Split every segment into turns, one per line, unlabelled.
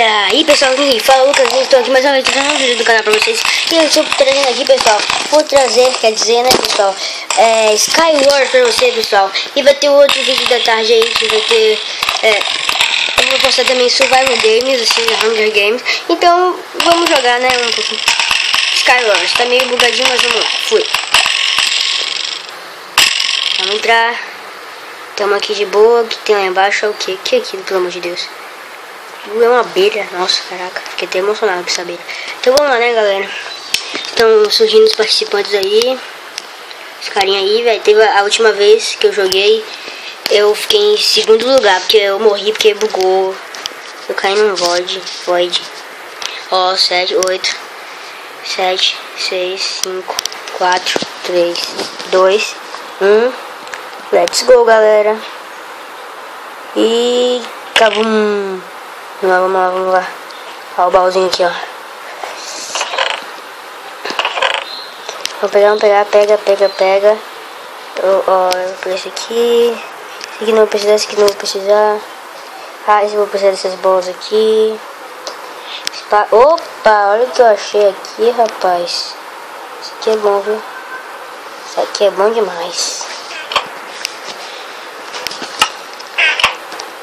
E aí pessoal, fala Lucas, estou aqui mais uma vez trazendo um vídeo do canal pra vocês. E eu estou trazendo aqui, pessoal, vou trazer, quer dizer, né pessoal, Skywars pra você, pessoal. E vai ter outro vídeo da tarde aí, que vai ter, eu vou postar também Survival Games, assim, Hunger Games. Então, vamos jogar, né, um pouquinho Skywars. Tá meio bugadinho, mas vamos lá, fui. Vamos entrar. Estamos aqui de boa, que tem lá embaixo é o quê? Que é aquilo, pelo amor de Deus? É uma abelha, nossa, caraca, fiquei até emocionado com essa abelha. Então vamos lá, né, galera? Estão surgindo os participantes aí. Os carinha aí, velho. Teve a última vez que eu joguei, eu fiquei em segundo lugar, porque eu morri, porque bugou. Eu caí num void. Ó, 7, 8, 7, 6, 5, 4, 3, 2, 1. Let's go, galera. E cabum. Vamos lá. Olha o baúzinho aqui, ó. Vamos pegar, pega. Ó, esse aqui. Esse aqui não vou precisar, esse aqui não vou precisar. Ah, esse eu vou precisar dessas bolas aqui. Opa, olha o que eu achei aqui, rapaz. Isso aqui é bom, viu? Isso aqui é bom demais.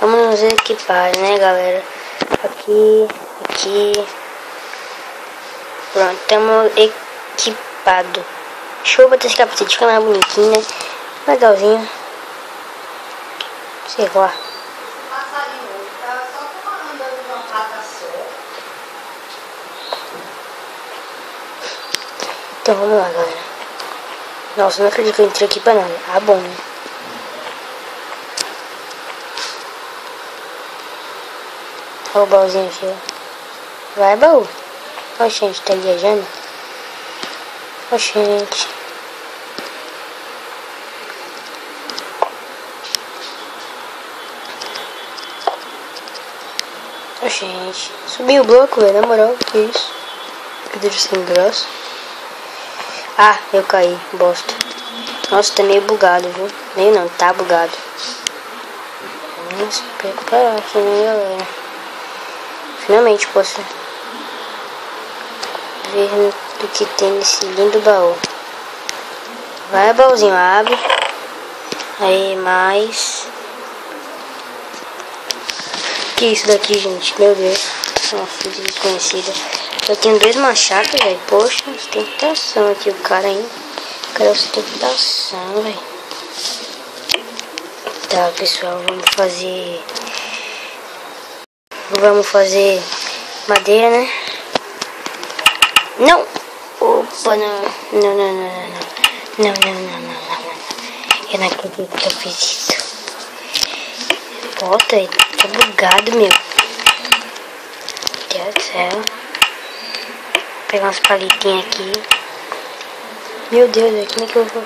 Vamos nos equipar, né, galera? Aqui. Pronto, estamos equipados. Show, botar esse capacete, fica mais bonitinho, né? Legalzinho. Sei lá. Então vamos lá, galera. Nossa, não acredito que eu entrei aqui pra nada. Ah, bom, né? Olha o baúzinho aqui, ó. Vai, baú. Ó, gente, tá viajando. Ó, gente. Ó, gente. Subi o bloco, velho, na moral. Que isso? Que deixa sem graça. Ah, eu caí, bosta. Nossa, tá meio bugado, viu? Meio não, tá bugado. Vamos preparar aqui, né, galera? Finalmente posso ver do que tem nesse lindo baú. Vai, baúzinho, abre. Aí, mais. Que isso daqui, gente? Meu Deus. Nossa, desconhecida. Eu tenho 2 machados, velho. Poxa, ostentação aqui o cara, hein? O cara é ostentação, velho. Tá, pessoal, vamos fazer madeira, né? Não! Opa, não. Não. Eu não acredito que eu fiz isso. Bota aí, tá bugado, meu. Deus do céu. Vou pegar umas palitinhas aqui. Meu Deus, velho, como é que eu vou?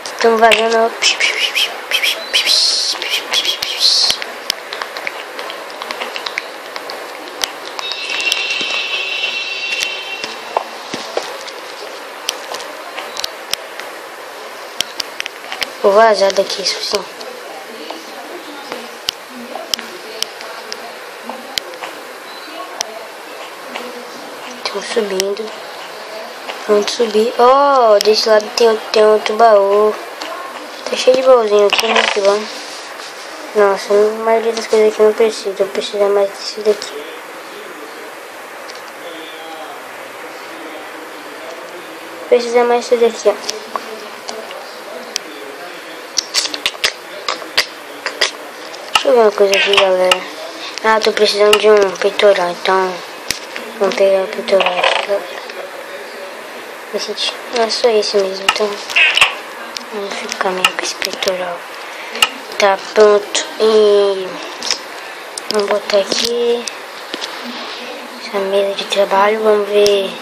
Estamos vazando, ó. Vou vazar daqui, isso sim. Estamos subindo. Vamos subir. Oh, desse lado tem outro baú. Tá cheio de baúzinho aqui, né? Que bom. Nossa, a maioria das coisas aqui eu não preciso. Eu preciso mais desse daqui. Precisa mais desse daqui, ó. Deixa eu ver uma coisa aqui, galera. Ah, tô precisando de um peitoral, então vamos pegar o peitoral aqui, galera. É só esse mesmo, então vamos ficar mesmo com esse peitoral. Tá pronto. E vamos botar aqui essa mesa de trabalho. Vamos ver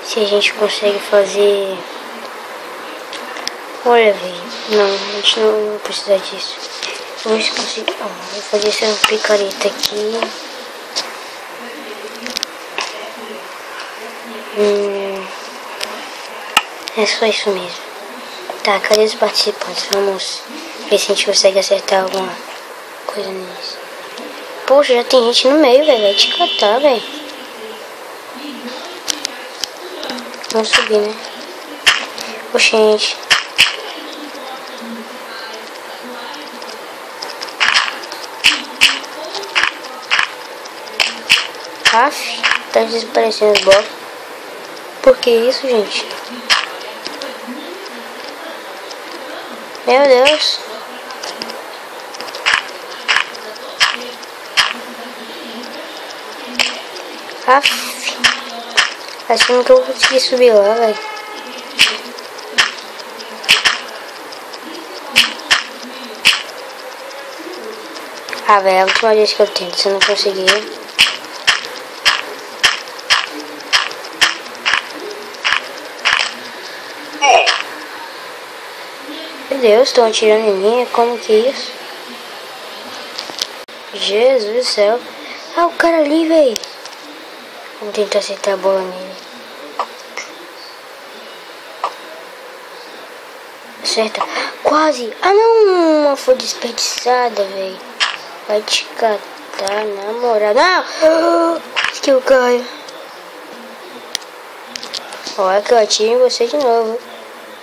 se a gente consegue fazer. Olha, velho. Não, a gente não precisa disso. Vamos ver se consigo. Vou fazer essa picareta aqui. É só isso mesmo. Tá, cadê os participantes? Vamos ver se a gente consegue acertar alguma coisa neles. Poxa, já tem gente no meio, velho. Vai te catar, velho. Vamos subir, né? Poxa, gente. Aff, tá desaparecendo os blocos. Por que isso, gente? Meu Deus. Aff. Achando que eu vou conseguir subir lá, velho. Ah, velho, é a última vez que eu tento. Se eu não conseguir... Meu Deus, estão atirando em mim. Como que é isso? Jesus do céu. Ah, o cara ali, velho. Vamos tentar acertar a bola nele. Acerta. Quase. Ah, não. Foi desperdiçada, velho. Vai te catar, na moral. Não. Que eu caio. Olha que eu atiro em você de novo.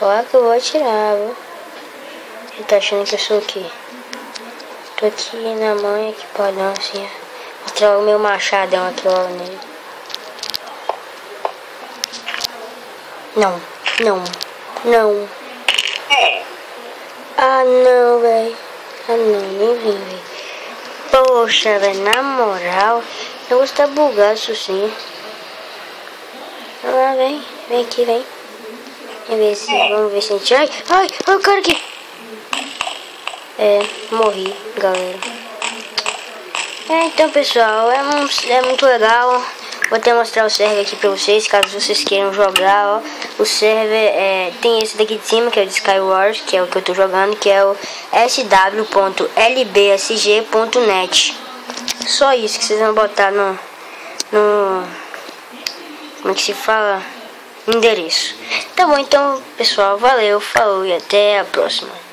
Olha que eu vou atirar, viu? Ele tá achando que eu sou o quê? Tô aqui na mão, aqui podão, assim, ó. Mostrar o meu machadão aqui logo nele. Não, não, não. Ah, não, velho. Ah, não, nem vim, velho. Poxa, velho, na moral. O negócio tá bugado, isso sim. Vamos lá, vem. Vem aqui, vem. Vamos ver se a gente... Ai, o cara aqui. Morri, galera. Então, pessoal, é muito legal. Vou até mostrar o server aqui pra vocês, caso vocês queiram jogar, ó. O server tem esse daqui de cima, que é o de Skywars, que é o que eu tô jogando, que é o sw.lbsg.net. Só isso que vocês vão botar no como é que se fala? Endereço. Tá bom, então, pessoal, valeu, falou e até a próxima.